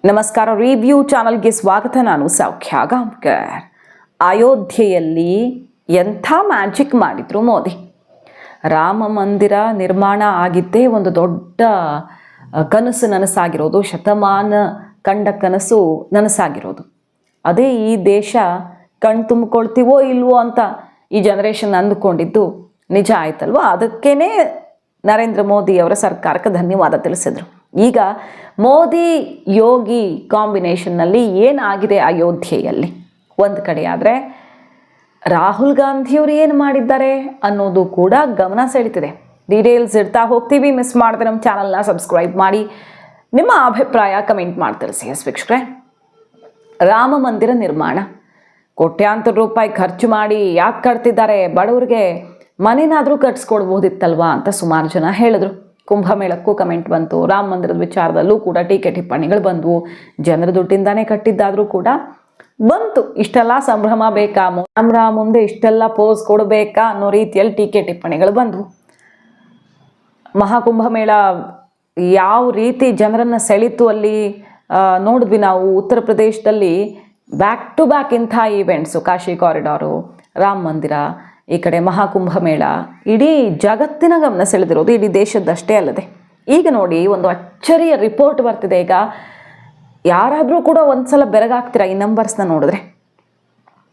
ನಮಸ್ಕಾರ. ರಿವ್ಯೂ ಚಾನಲ್ಗೆ ಸ್ವಾಗತ. ನಾನು ಸೌಖ್ಯ ಗಾಂವ್ಕರ್. ಅಯೋಧ್ಯೆಯಲ್ಲಿ ಎಂಥ ಮ್ಯಾಜಿಕ್ ಮಾಡಿದ್ರು ಮೋದಿ. ರಾಮ ಮಂದಿರ ನಿರ್ಮಾಣ ಆಗಿದ್ದೇ ಒಂದು ದೊಡ್ಡ ಕನಸು ನನಸಾಗಿರೋದು, ಶತಮಾನ ಕಂಡ ಕನಸು ನನಸಾಗಿರೋದು. ಅದೇ ಈ ದೇಶ ಕಣ್ ತುಂಬಿಕೊಳ್ತೀವೋ ಇಲ್ವೋ ಅಂತ ಈ ಜನರೇಷನ್ ಅಂದುಕೊಂಡಿದ್ದು ನಿಜ ಆಯ್ತಲ್ವ. ಅದಕ್ಕೇ ನರೇಂದ್ರ ಮೋದಿ ಅವರ ಸರ್ಕಾರಕ್ಕೆ ಧನ್ಯವಾದ ತಿಳಿಸಿದ್ರು. ಈಗ ಮೋದಿ ಯೋಗಿ ಕಾಂಬಿನೇಷನ್ನಲ್ಲಿ ಏನಾಗಿದೆ ಅಯೋಧ್ಯೆಯಲ್ಲಿ ಒಂದು ಕಡೆ ಆದರೆ, ರಾಹುಲ್ ಗಾಂಧಿಯವರು ಏನು ಮಾಡಿದ್ದಾರೆ ಅನ್ನೋದು ಕೂಡ ಗಮನ ಸೆಳೀತಿದೆ. ಡೀಟೇಲ್ಸ್ ಇಡ್ತಾ ಹೋಗ್ತೀವಿ. ಮಿಸ್ ಮಾಡಿದ್ರೆ ನಮ್ಮ ಚಾನಲ್ನ ಸಬ್ಸ್ಕ್ರೈಬ್ ಮಾಡಿ, ನಿಮ್ಮ ಅಭಿಪ್ರಾಯ ಕಮೆಂಟ್ ಮಾಡಿ ತಿಳಿಸಿ. ಎಸ್ ವೀಕ್ಷಕರೇ, ರಾಮ ಮಂದಿರ ನಿರ್ಮಾಣ ಕೋಟ್ಯಾಂತರ ರೂಪಾಯಿ ಖರ್ಚು ಮಾಡಿ ಯಾಕೆ ಕಟ್ತಿದ್ದಾರೆ, ಬಡವರಿಗೆ ಮನೆನಾದರೂ ಕಟ್ಸ್ಕೊಡ್ಬೋದಿತ್ತಲ್ವಾ ಅಂತ ಸುಮಾರು ಜನ ಹೇಳಿದ್ರು. ಕುಂಭಮೇಳಕ್ಕೂ ಕಮೆಂಟ್ ಬಂತು, ರಾಮ ಮಂದಿರದ ವಿಚಾರದಲ್ಲೂ ಕೂಡ ಟೀಕೆ ಟಿಪ್ಪಣಿಗಳು ಬಂದವು. ಜನರ ದುಡ್ಡಿಂದಾನೇ ಕಟ್ಟಿದ್ದಾದರೂ ಕೂಡ ಬಂತು. ಇಷ್ಟೆಲ್ಲ ಸಂಭ್ರಮ ಬೇಕಾ, ಕ್ಯಾಮ್ರಾ ಮುಂದೆ ಇಷ್ಟೆಲ್ಲ ಪೋಸ್ ಕೊಡಬೇಕಾ ಅನ್ನೋ ರೀತಿಯಲ್ಲಿ ಟೀಕೆ ಟಿಪ್ಪಣಿಗಳು ಬಂದವು. ಮಹಾಕುಂಭಮೇಳ ಯಾವ ರೀತಿ ಜನರನ್ನು ಸೆಳೀತು ಅಲ್ಲಿ ನೋಡಿದ್ವಿ ನಾವು. ಉತ್ತರ ಪ್ರದೇಶದಲ್ಲಿ ಬ್ಯಾಕ್ ಟು ಬ್ಯಾಕ್ ಇಂಥ ಈವೆಂಟ್ಸು, ಕಾಶಿ ಕಾರಿಡಾರು, ರಾಮ ಮಂದಿರ, ಈ ಕಡೆ ಮಹಾಕುಂಭಮೇಳ ಇಡೀ ಜಗತ್ತಿನ ಗಮನ ಸೆಳೆದಿರೋದು, ಇಡೀ ದೇಶದಷ್ಟೇ ಅಲ್ಲದೆ. ಈಗ ನೋಡಿ, ಒಂದು ಅಚ್ಚರಿಯ ರಿಪೋರ್ಟ್ ಬರ್ತಿದೆ. ಈಗ ಯಾರಾದರೂ ಕೂಡ ಒಂದ್ಸಲ ಬೆರಗಾಗ್ತೀರಾ ಈ ನಂಬರ್ಸ್ನ ನೋಡಿದ್ರೆ.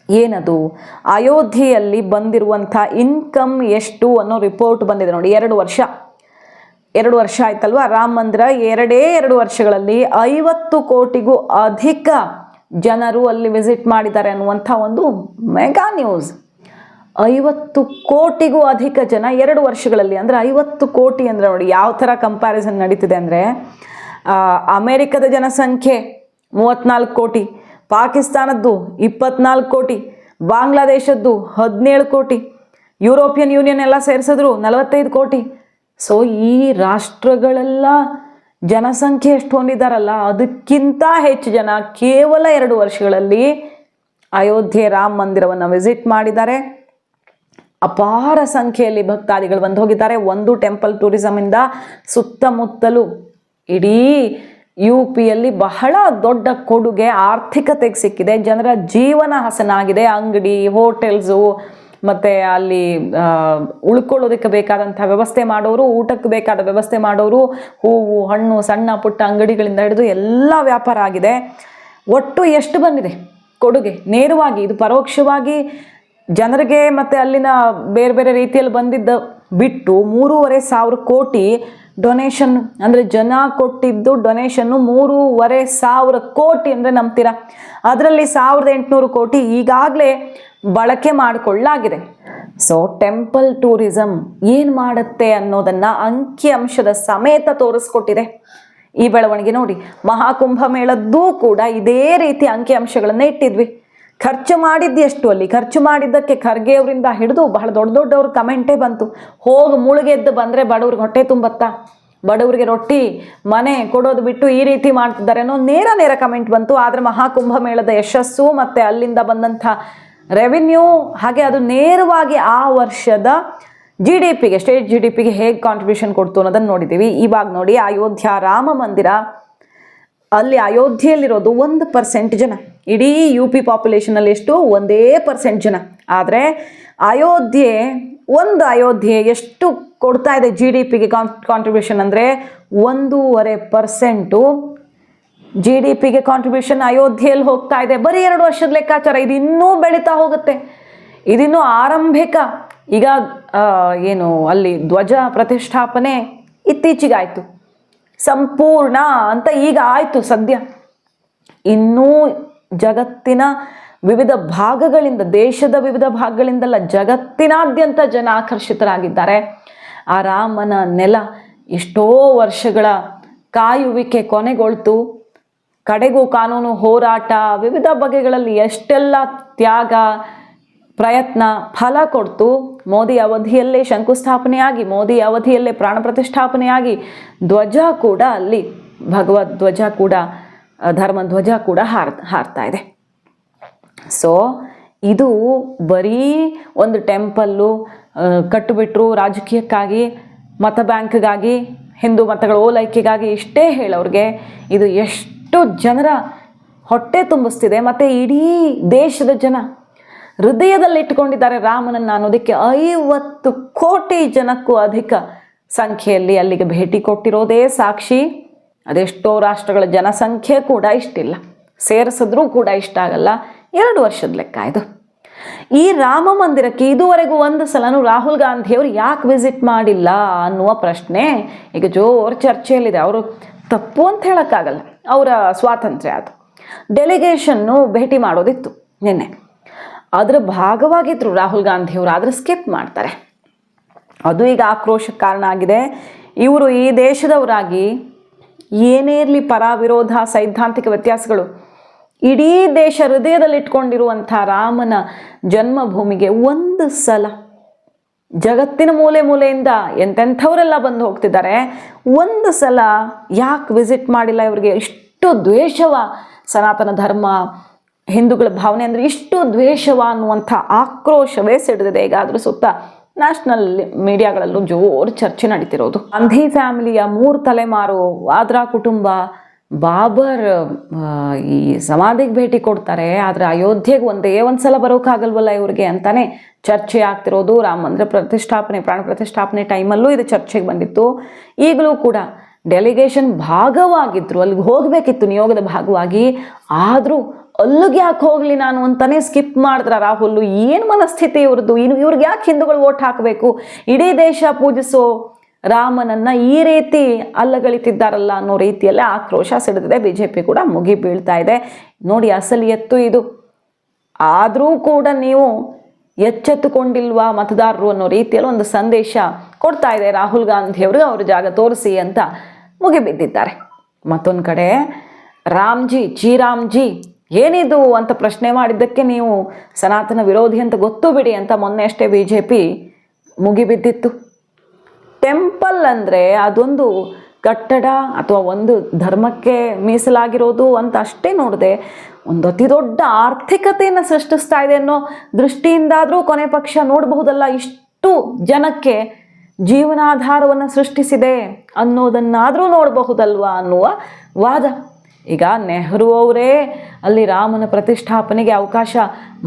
ಏನದು? ಅಯೋಧ್ಯೆಯಲ್ಲಿ ಬಂದಿರುವಂಥ ಇನ್ಕಮ್ ಎಷ್ಟು ಅನ್ನೋ ರಿಪೋರ್ಟ್ ಬಂದಿದೆ ನೋಡಿ. 2 ವರ್ಷ ಆಯ್ತಲ್ವ ರಾಮ ಮಂದಿರ. 2 ವರ್ಷಗಳಲ್ಲಿ 50 ಕೋಟಿಗೂ ಅಧಿಕ ಜನರು ಅಲ್ಲಿ ವಿಸಿಟ್ ಮಾಡಿದ್ದಾರೆ ಅನ್ನುವಂಥ ಒಂದು ಮೆಗಾ ನ್ಯೂಸ್. 50 ಕೋಟಿಗೂ ಅಧಿಕ ಜನ 2 ವರ್ಷಗಳಲ್ಲಿ. ಅಂದರೆ 50 ಕೋಟಿ ಅಂದರೆ ನೋಡಿ ಯಾವ ಥರ ಕಂಪ್ಯಾರಿಸನ್ ನಡೀತಿದೆ ಅಂದರೆ, ಅಮೇರಿಕದ ಜನಸಂಖ್ಯೆ 34 ಕೋಟಿ, ಪಾಕಿಸ್ತಾನದ್ದು 24 ಕೋಟಿ, ಬಾಂಗ್ಲಾದೇಶದ್ದು 17 ಕೋಟಿ, ಯುರೋಪಿಯನ್ ಯೂನಿಯನ್ ಎಲ್ಲ ಸೇರಿಸಿದ್ರು 45 ಕೋಟಿ. ಸೊ ಈ ರಾಷ್ಟ್ರಗಳೆಲ್ಲ ಜನಸಂಖ್ಯೆ ಎಷ್ಟು ಹೊಂದಿದ್ದಾರಲ್ಲ, ಅದಕ್ಕಿಂತ ಹೆಚ್ಚು ಜನ ಕೇವಲ 2 ವರ್ಷಗಳಲ್ಲಿ ಅಯೋಧ್ಯೆ ರಾಮ ಮಂದಿರವನ್ನು ವಿಸಿಟ್ ಮಾಡಿದ್ದಾರೆ. ಅಪಾರ ಸಂಖ್ಯೆಯಲ್ಲಿ ಭಕ್ತಾದಿಗಳು ಬಂದು ಹೋಗಿದ್ದಾರೆ. ಒಂದು ಟೆಂಪಲ್ ಟೂರಿಸಮಿಂದ ಸುತ್ತಮುತ್ತಲು ಇಡೀ UPಯಲ್ಲಿ ಬಹಳ ದೊಡ್ಡ ಕೊಡುಗೆ ಆರ್ಥಿಕತೆಗೆ ಸಿಕ್ಕಿದೆ. ಜನರ ಜೀವನ ಹಸನಾಗಿದೆ. ಅಂಗಡಿ, ಹೋಟೆಲ್ಸು, ಮತ್ತು ಅಲ್ಲಿ ಉಳ್ಕೊಳ್ಳೋದಕ್ಕೆ ಬೇಕಾದಂಥ ವ್ಯವಸ್ಥೆ ಮಾಡೋರು, ಊಟಕ್ಕೆ ಬೇಕಾದ ವ್ಯವಸ್ಥೆ ಮಾಡೋರು, ಹೂವು ಹಣ್ಣು ಸಣ್ಣ ಪುಟ್ಟ ಅಂಗಡಿಗಳಿಂದ ಹಿಡಿದು ಎಲ್ಲ ವ್ಯಾಪಾರ ಆಗಿದೆ. ಒಟ್ಟು ಎಷ್ಟು ಬಂದಿದೆ ಕೊಡುಗೆ ನೇರವಾಗಿ, ಇದು ಪರೋಕ್ಷವಾಗಿ ಜನರಿಗೆ ಮತ್ತು ಅಲ್ಲಿನ ಬೇರೆ ಬೇರೆ ರೀತಿಯಲ್ಲಿ ಬಂದಿದ್ದ ಬಿಟ್ಟು 3,500 ಕೋಟಿ ಡೊನೇಷನ್. ಅಂದರೆ ಜನ ಕೊಟ್ಟಿದ್ದು ಡೊನೇಷನ್ನು 3,500 ಕೋಟಿ ಅಂದರೆ ನಂಬ್ತೀರಾ? ಅದರಲ್ಲಿ 1,800 ಕೋಟಿ ಈಗಾಗಲೇ ಬಳಕೆ ಮಾಡಿಕೊಳ್ಳಲಾಗಿದೆ. ಸೊ ಟೆಂಪಲ್ ಟೂರಿಸಮ್ ಏನು ಮಾಡುತ್ತೆ ಅನ್ನೋದನ್ನು ಅಂಕಿಅಂಶದ ಸಮೇತ ತೋರಿಸ್ಕೊಟ್ಟಿದೆ ಈ ಬೆಳವಣಿಗೆ. ನೋಡಿ, ಮಹಾಕುಂಭಮೇಳದ್ದೂ ಕೂಡ ಇದೇ ರೀತಿ ಅಂಕಿಅಂಶಗಳನ್ನು ಇಟ್ಟಿದ್ವಿ. ಖರ್ಚು ಮಾಡಿದ್ದು ಎಷ್ಟು, ಅಲ್ಲಿ ಖರ್ಚು ಮಾಡಿದ್ದಕ್ಕೆ ಖರ್ಗೆ ಅವರಿಂದ ಹಿಡಿದು ಬಹಳ ದೊಡ್ಡವ್ರ ಕಮೆಂಟೇ ಬಂತು. ಹೋಗಿ ಮುಳುಗೆದ್ದು ಬಂದರೆ ಬಡವ್ರಿಗೆ ಹೊಟ್ಟೆ ತುಂಬತ್ತಾ, ಬಡವರಿಗೆ ರೊಟ್ಟಿ ಮನೆ ಕೊಡೋದು ಬಿಟ್ಟು ಈ ರೀತಿ ಮಾಡ್ತಿದ್ದಾರೆ ಅನ್ನೋ ನೇರ ಕಮೆಂಟ್ ಬಂತು. ಆದರೆ ಮಹಾಕುಂಭಮೇಳದ ಯಶಸ್ಸು ಮತ್ತು ಅಲ್ಲಿಂದ ಬಂದಂಥ ರೆವಿನ್ಯೂ, ಹಾಗೆ ಅದು ನೇರವಾಗಿ ಆ ವರ್ಷದ GDPಗೆ, ಸ್ಟೇಟ್ GDPಗೆ ಹೇಗೆ ಕಾಂಟ್ರಿಬ್ಯೂಷನ್ ಕೊಡ್ತು ಅನ್ನೋದನ್ನು ನೋಡಿದ್ದೀವಿ. ಇವಾಗ ನೋಡಿ, ಅಯೋಧ್ಯ ರಾಮ ಮಂದಿರ, ಅಲ್ಲಿ ಅಯೋಧ್ಯೆಯಲ್ಲಿರೋದು 1% ಜನ. ಇಡೀ UP ಪಾಪ್ಯುಲೇಷನಲ್ಲಿ ಎಷ್ಟು? 1% ಜನ. ಆದರೆ ಅಯೋಧ್ಯೆ ಎಷ್ಟು ಕೊಡ್ತಾ ಇದೆ GDPಗೆ ಕಾಂಟ್ರಿಬ್ಯೂಷನ್ ಅಂದರೆ 1.5% GDPಗೆ ಕಾಂಟ್ರಿಬ್ಯೂಷನ್ ಅಯೋಧ್ಯೆಯಲ್ಲಿ ಹೋಗ್ತಾ ಇದೆ. ಬರೀ 2 ವರ್ಷದ ಲೆಕ್ಕಾಚಾರ. ಇದು ಇನ್ನೂ ಬೆಳೀತಾ ಹೋಗುತ್ತೆ, ಇದಿನ್ನೂ ಆರಂಭಿಕ. ಈಗ ಏನು ಅಲ್ಲಿ ಧ್ವಜ ಪ್ರತಿಷ್ಠಾಪನೆ ಇತ್ತೀಚೆಗಾಯಿತು, ಸಂಪೂರ್ಣ ಅಂತ ಈಗ ಆಯಿತು ಸದ್ಯ. ಇನ್ನೂ ಜಗತ್ತಿನ ವಿವಿಧ ಭಾಗಗಳಿಂದ, ದೇಶದ ವಿವಿಧ ಭಾಗಗಳಿಂದಲ್ಲ, ಜಗತ್ತಿನಾದ್ಯಂತ ಜನ ಆಕರ್ಷಿತರಾಗಿದ್ದಾರೆ. ಆ ರಾಮನ ನೆಲ ಎಷ್ಟೋ ವರ್ಷಗಳ ಕಾಯುವಿಕೆ ಕೊನೆಗೊಳ್ತು. ಕಡೆಗೂ ಕಾನೂನು ಹೋರಾಟ, ವಿವಿಧ ಬಗೆಗಳಲ್ಲಿ ಎಷ್ಟೆಲ್ಲ ತ್ಯಾಗ ಪ್ರಯತ್ನ ಫಲ ಕೊಡ್ತು. ಮೋದಿ ಅವಧಿಯಲ್ಲೇ ಶಂಕುಸ್ಥಾಪನೆಯಾಗಿ, ಮೋದಿ ಅವಧಿಯಲ್ಲೇ ಪ್ರಾಣ ಪ್ರತಿಷ್ಠಾಪನೆಯಾಗಿ, ಧ್ವಜ ಕೂಡ ಅಲ್ಲಿ ಭಗವದ್ ಧ್ವಜ ಕೂಡ, ಧರ್ಮ ಧ್ವಜ ಕೂಡ ಹಾರ್ತಾ ಇದೆ. ಸೊ ಇದು ಬರೀ ಒಂದು ಟೆಂಪಲ್ಲು ಕಟ್ಟಿಬಿಟ್ರು ರಾಜಕೀಯಕ್ಕಾಗಿ, ಮತ ಬ್ಯಾಂಕ್ಗಾಗಿ, ಹಿಂದೂ ಮತಗಳ ಓಲೈಕೆಗಾಗಿ ಇಷ್ಟೇ ಹೇಳೋರಿಗೆ ಇದು ಎಷ್ಟು ಎಷ್ಟು ಜನರ ಹೊಟ್ಟೆ ತುಂಬಿಸ್ತಿದೆ. ಮತ್ತು ಇಡೀ ದೇಶದ ಜನ ಹೃದಯದಲ್ಲಿ ಇಟ್ಕೊಂಡಿದ್ದಾರೆ ರಾಮನನ್ನು ಅನ್ನೋದಕ್ಕೆ 50 ಕೋಟಿ ಜನಕ್ಕೂ ಅಧಿಕ ಸಂಖ್ಯೆಯಲ್ಲಿ ಅಲ್ಲಿಗೆ ಭೇಟಿ ಕೊಟ್ಟಿರೋದೇ ಸಾಕ್ಷಿ. ಅದೆಷ್ಟೋ ರಾಷ್ಟ್ರಗಳ ಜನಸಂಖ್ಯೆ ಕೂಡ ಇಷ್ಟಿಲ್ಲ, ಸೇರಿಸಿದ್ರೂ ಕೂಡ ಇಷ್ಟ ಆಗಲ್ಲ. 2 ವರ್ಷದ ಲೆಕ್ಕ ಇದು. ಈ ರಾಮ ಮಂದಿರಕ್ಕೆ ಇದುವರೆಗೂ ಒಂದು ಸಲನೂ ರಾಹುಲ್ ಗಾಂಧಿಯವರು ಯಾಕೆ ವಿಸಿಟ್ ಮಾಡಿಲ್ಲ ಅನ್ನುವ ಪ್ರಶ್ನೆ ಈಗ ಜೋರು ಚರ್ಚೆಯಲ್ಲಿದೆ. ಅವರು ತಪ್ಪು ಅಂತ ಹೇಳೋಕ್ಕಾಗಲ್ಲ, ಅವರ ಸ್ವಾತಂತ್ರ್ಯ ಅದು. ಡೆಲಿಗೇಷನ್ನು ಭೇಟಿ ಮಾಡೋದಿತ್ತು ನಿನ್ನೆ, ಅದರ ಭಾಗವಾಗಿದ್ದರು ರಾಹುಲ್ ಗಾಂಧಿಯವರು, ಆದರೆ ಸ್ಕಿಪ್ ಮಾಡ್ತಾರೆ. ಅದು ಈಗ ಆಕ್ರೋಶಕ್ಕೆ ಕಾರಣ ಆಗಿದೆ. ಇವರು ಈ ದೇಶದವರಾಗಿ ಏನೇ ಇರಲಿ ಪರ ವಿರೋಧ ಸೈದ್ಧಾಂತಿಕ ವ್ಯತ್ಯಾಸಗಳು, ಇಡೀ ದೇಶ ಹೃದಯದಲ್ಲಿ ಇಟ್ಕೊಂಡಿರುವಂಥ ರಾಮನ ಜನ್ಮಭೂಮಿಗೆ ಒಂದು ಸಲ, ಜಗತ್ತಿನ ಮೂಲೆ ಮೂಲೆಯಿಂದ ಎಂತೆಂಥವರೆಲ್ಲ ಬಂದು ಹೋಗ್ತಿದ್ದಾರೆ, ಒಂದು ಸಲ ಯಾಕೆ ವಿಸಿಟ್ ಮಾಡಿಲ್ಲ ಇವರಿಗೆ? ಇಷ್ಟು ದ್ವೇಷವ ಸನಾತನ ಧರ್ಮ, ಹಿಂದೂಗಳ ಭಾವನೆ ಅಂದರೆ ಇಷ್ಟು ದ್ವೇಷವ ಅನ್ನುವಂಥ ಆಕ್ರೋಶವೇ ಸಿಡಿದಿದೆ. ಈಗ ಅದ್ರ ಸುತ್ತ ನ್ಯಾಷನಲ್ ಮೀಡಿಯಾಗಳಲ್ಲೂ ಜೋರು ಚರ್ಚೆ ನಡೀತಿರೋದು. ಗಾಂಧಿ ಫ್ಯಾಮಿಲಿಯ 3 ತಲೆಮಾರು, ವಾದ್ರಾ ಕುಟುಂಬ, ಬಾಬರ್ ಈ ಸಮಾಧಿಗೆ ಭೇಟಿ ಕೊಡ್ತಾರೆ, ಆದರೆ ಅಯೋಧ್ಯೆಗೆ ಒಂದು ಸಲ ಬರೋಕ್ಕಾಗಲ್ವಲ್ಲ ಇವ್ರಿಗೆ ಅಂತಾನೆ ಚರ್ಚೆ ಆಗ್ತಿರೋದು. ರಾಮ ಮಂದಿರ ಪ್ರತಿಷ್ಠಾಪನೆ, ಪ್ರಾಣ ಪ್ರತಿಷ್ಠಾಪನೆ ಟೈಮಲ್ಲೂ ಇದು ಚರ್ಚೆಗೆ ಬಂದಿತ್ತು. ಈಗಲೂ ಕೂಡ ಡೆಲಿಗೇಷನ್ ಭಾಗವಾಗಿದ್ದರು, ಅಲ್ಲಿಗೆ ಹೋಗಬೇಕಿತ್ತು ನಿಯೋಗದ ಭಾಗವಾಗಿ. ಆದರೂ ಅಲ್ಲಿಗೆ ಯಾಕೆ ಹೋಗಲಿ ನಾನು ಅಂತಾನೆ ಸ್ಕಿಪ್ ಮಾಡಿದ್ರ ರಾಹುಲ್. ಏನು ಮನಸ್ಥಿತಿ ಇವ್ರದ್ದು? ಇವ್ರಿಗೆ ಯಾಕೆ ಹಿಂದೂಗಳು ವೋಟ್ ಹಾಕಬೇಕು? ಇಡೀ ದೇಶ ಪೂಜಿಸೋ ರಾಮನನ್ನು ಈ ರೀತಿ ಅಲ್ಲಗಳಿತಿದ್ದಾರಲ್ಲ ಅನ್ನೋ ರೀತಿಯಲ್ಲೇ ಆಕ್ರೋಶ ಸಿಡಿದಿದೆ. BJP ಕೂಡ ಮುಗಿ ಬೀಳ್ತಾ ಇದೆ. ನೋಡಿ ಅಸಲಿ ಎತ್ತು ಇದು. ಆದರೂ ಕೂಡ ನೀವು ಎಚ್ಚೆತ್ತುಕೊಂಡಿಲ್ವಾ ಮತದಾರರು ಅನ್ನೋ ರೀತಿಯಲ್ಲಿ ಒಂದು ಸಂದೇಶ ಕೊಡ್ತಾ ಇದೆ ರಾಹುಲ್ ಗಾಂಧಿಯವರು. ಅವ್ರ ಜಾಗ ತೋರಿಸಿ ಅಂತ ಮುಗಿಬಿದ್ದಿದ್ದಾರೆ. ಮತ್ತೊಂದು ಕಡೆ ರಾಮ್ಜಿ ಏನಿದು ಅಂತ ಪ್ರಶ್ನೆ ಮಾಡಿದ್ದಕ್ಕೆ ನೀವು ಸನಾತನ ವಿರೋಧಿ ಅಂತ ಗೊತ್ತು ಬಿಡಿ ಅಂತ ಮೊನ್ನೆ ಅಷ್ಟೇ BJP ಮುಗಿಬಿದ್ದಿತ್ತು. ಟೆಂಪಲ್ ಅಂದರೆ ಅದೊಂದು ಕಟ್ಟಡ ಅಥವಾ ಒಂದು ಧರ್ಮಕ್ಕೆ ಮೀಸಲಾಗಿರೋದು ಅಂತ ಅಷ್ಟೇ ನೋಡದೆ ಒಂದು ಅತಿ ದೊಡ್ಡ ಆರ್ಥಿಕತೆಯನ್ನು ಸೃಷ್ಟಿಸ್ತಾ ಇದೆ ಅನ್ನೋ ದೃಷ್ಟಿಯಿಂದಾದರೂ ಕೊನೆ ಪಕ್ಷ ನೋಡಬಹುದಲ್ಲ. ಇಷ್ಟು ಜನಕ್ಕೆ ಜೀವನಾಧಾರವನ್ನು ಸೃಷ್ಟಿಸಿದೆ ಅನ್ನೋದನ್ನಾದರೂ ನೋಡಬಹುದಲ್ವಾ ಅನ್ನುವ ವಾದ. ಈಗ ನೆಹರು ಅವರೇ ಅಲ್ಲಿ ರಾಮನ ಪ್ರತಿಷ್ಠಾಪನೆಗೆ ಅವಕಾಶ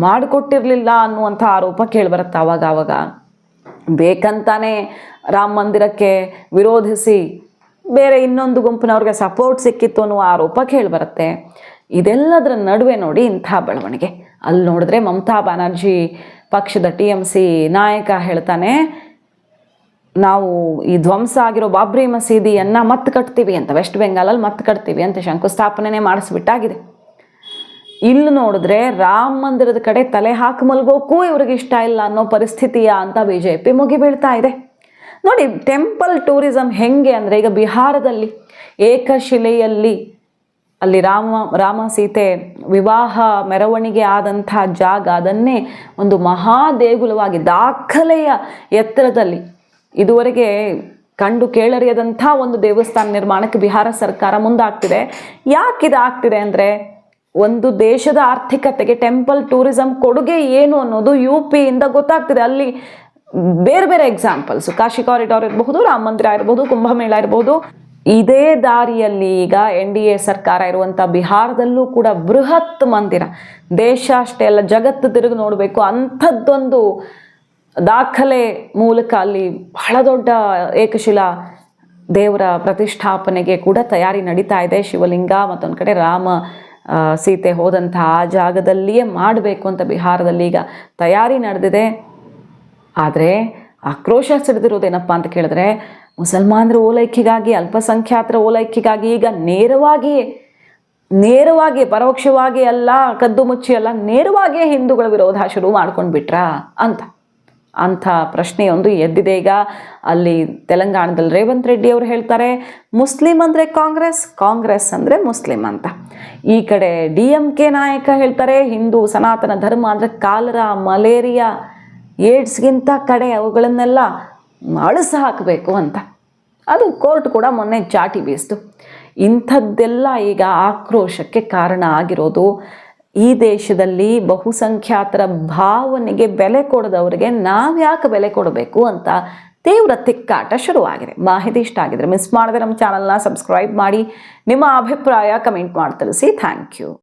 ಮಾಡಿಕೊಟ್ಟಿರಲಿಲ್ಲ ಅನ್ನುವಂಥ ಆರೋಪ ಕೇಳಿಬರುತ್ತೆ ಆವಾಗ. ಬೇಕಂತಾನೆ ರಾಮ ಮಂದಿರಕ್ಕೆ ವಿರೋಧಿಸಿ ಬೇರೆ ಇನ್ನೊಂದು ಗುಂಪಿನವ್ರಿಗೆ ಸಪೋರ್ಟ್ ಸಿಕ್ಕಿತ್ತು ಅನ್ನುವ ಆರೋಪ ಕೇಳಿಬರುತ್ತೆ. ಇದೆಲ್ಲದರ ನಡುವೆ ನೋಡಿ ಇಂಥ ಬೆಳವಣಿಗೆ. ಅಲ್ಲಿ ನೋಡಿದ್ರೆ ಮಮತಾ ಬ್ಯಾನರ್ಜಿ ಪಕ್ಷದ TMC ನಾಯಕ ಹೇಳ್ತಾನೆ, ನಾವು ಈ ಧ್ವಂಸ ಆಗಿರೋ ಬಾಬ್ರಿ ಮಸೀದಿಯನ್ನು ಮತ್ತೆ ಕಟ್ತೀವಿ ಅಂತ, ವೆಸ್ಟ್ ಬೆಂಗಾಲಲ್ಲಿ ಮತ್ತೆ ಕಟ್ತೀವಿ ಅಂತ ಶಂಕುಸ್ಥಾಪನೆ ಮಾಡಿಸ್ಬಿಟ್ಟಾಗಿದೆ. ಇಲ್ಲಿ ನೋಡಿದ್ರೆ ರಾಮ ಮಂದಿರದ ಕಡೆ ತಲೆ ಹಾಕಿ ಮಲ್ಗೋಕ್ಕೂ ಇವ್ರಿಗೆ ಇಷ್ಟ ಇಲ್ಲ ಅನ್ನೋ ಪರಿಸ್ಥಿತಿಯ ಅಂತ BJP ಮುಗಿ ಬೀಳ್ತಾ ಇದೆ. ನೋಡಿ ಟೆಂಪಲ್ ಟೂರಿಸಮ್ ಹೆಂಗೆ ಅಂದರೆ, ಈಗ ಬಿಹಾರದಲ್ಲಿ ಏಕಶಿಲೆಯಲ್ಲಿ ಅಲ್ಲಿ ರಾಮ ಸೀತೆ ವಿವಾಹ ಮೆರವಣಿಗೆ ಆದಂಥ ಜಾಗ, ಅದನ್ನೇ ಒಂದು ಮಹಾ ದೇಗುಲವಾಗಿ ದಾಖಲೆಯ ಎತ್ತರದಲ್ಲಿ ಇದುವರೆಗೆ ಕಂಡು ಕೇಳರಿಯದಂಥ ಒಂದು ದೇವಸ್ಥಾನ ನಿರ್ಮಾಣಕ್ಕೆ ಬಿಹಾರ ಸರ್ಕಾರ ಮುಂದಾಗ್ತಿದೆ. ಯಾಕಿದು ಆಗ್ತಿದೆ ಅಂದರೆ, ಒಂದು ದೇಶದ ಆರ್ಥಿಕತೆಗೆ ಟೆಂಪಲ್ ಟೂರಿಸಮ್ ಕೊಡುಗೆ ಏನು ಅನ್ನೋದು UPಯಿಂದ ಗೊತ್ತಾಗ್ತಿದೆ. ಅಲ್ಲಿ ಬೇರೆ ಬೇರೆ ಎಕ್ಸಾಂಪಲ್ಸು, ಕಾಶಿ ಕಾರಿಡಾರ್ ಇರಬಹುದು, ರಾಮ ಮಂದಿರ ಇರಬಹುದು, ಕುಂಭಮೇಳ ಇರಬಹುದು. ಇದೇ ದಾರಿಯಲ್ಲಿ ಈಗ NDA ಸರ್ಕಾರ ಇರುವಂಥ ಬಿಹಾರದಲ್ಲೂ ಕೂಡ ಬೃಹತ್ ಮಂದಿರ, ದೇಶ ಅಷ್ಟೇ ಅಲ್ಲ ಜಗತ್ತು ತಿರುಗಿ ನೋಡಬೇಕು ಅಂಥದ್ದೊಂದು ದಾಖಲೆ ಮೂಲಕ ಅಲ್ಲಿ ಬಹಳ ದೊಡ್ಡ ಏಕಶಿಲಾ ದೇವರ ಪ್ರತಿಷ್ಠಾಪನೆಗೆ ಕೂಡ ತಯಾರಿ ನಡೀತಾ ಇದೆ. ಶಿವಲಿಂಗ ಮತ್ತೊಂದು ಕಡೆ ರಾಮ ಸೀತೆ ಹೋದಂಥ ಆ ಜಾಗದಲ್ಲಿಯೇ ಮಾಡಬೇಕು ಅಂತ ಬಿಹಾರದಲ್ಲಿ ಈಗ ತಯಾರಿ ನಡೆದಿದೆ. ಆದರೆ ಆಕ್ರೋಶ ಸಿಡಿದಿರೋದೇನಪ್ಪ ಅಂತ ಕೇಳಿದ್ರೆ, ಮುಸಲ್ಮಾನರ ಓಲೈಕೆಗಾಗಿ, ಅಲ್ಪಸಂಖ್ಯಾತರ ಓಲೈಕೆಗಾಗಿ ಈಗ ನೇರವಾಗಿ ಪರೋಕ್ಷವಾಗಿ ಅಲ್ಲ, ಕದ್ದು ಮುಚ್ಚಿ ಅಲ್ಲ, ನೇರವಾಗಿಯೇ ಹಿಂದೂಗಳ ವಿರೋಧ ಶುರು ಮಾಡ್ಕೊಂಡು ಬಿಟ್ರಾ ಅಂಥ ಪ್ರಶ್ನೆಯೊಂದು ಎದ್ದಿದೆ. ಈಗ ಅಲ್ಲಿ ತೆಲಂಗಾಣದಲ್ಲಿ ರೇವಂತ್ ರೆಡ್ಡಿ ಅವರು ಹೇಳ್ತಾರೆ, ಮುಸ್ಲಿಂ ಅಂದರೆ ಕಾಂಗ್ರೆಸ್ ಅಂದರೆ ಮುಸ್ಲಿಂ ಅಂತ. ಈ ಕಡೆ DMK ನಾಯಕ ಹೇಳ್ತಾರೆ, ಹಿಂದೂ ಸನಾತನ ಧರ್ಮ ಅಂದರೆ ಕಾಲರ, ಮಲೇರಿಯಾ, ಏಡ್ಸ್ಗಿಂತ ಕಡೆ ಅವುಗಳನ್ನೆಲ್ಲ ಅಳಿಸ ಹಾಕಬೇಕು ಅಂತ. ಅದು ಕೋರ್ಟ್ ಕೂಡ ಮೊನ್ನೆ ಚಾಟಿ ಬೀಸ್ತು. ಇಂಥದ್ದೆಲ್ಲ ಈಗ ಆಕ್ರೋಶಕ್ಕೆ ಕಾರಣ ಆಗಿರೋದು. ಈ ದೇಶದಲ್ಲಿ ಬಹುಸಂಖ್ಯಾತರ ಭಾವನೆಗೆ ಬೆಲೆ ಕೊಡದವರಿಗೆ ನಾವು ಯಾಕೆ ಬೆಲೆ ಕೊಡಬೇಕು ಅಂತ ತೀವ್ರ ತಿಕ್ಕಾಟ ಶುರುವಾಗಿದೆ. ಮಾಹಿತಿ ಇಷ್ಟ ಆಗಿದ್ರೆ ಮಿಸ್ ಮಾಡದೆ ನಮ್ಮ ಚಾನಲ್ನ ಸಬ್ಸ್ಕ್ರೈಬ್ ಮಾಡಿ, ನಿಮ್ಮ ಅಭಿಪ್ರಾಯ ಕಮೆಂಟ್ ಮಾಡಿ ತಿಳಿಸಿ. Thank you.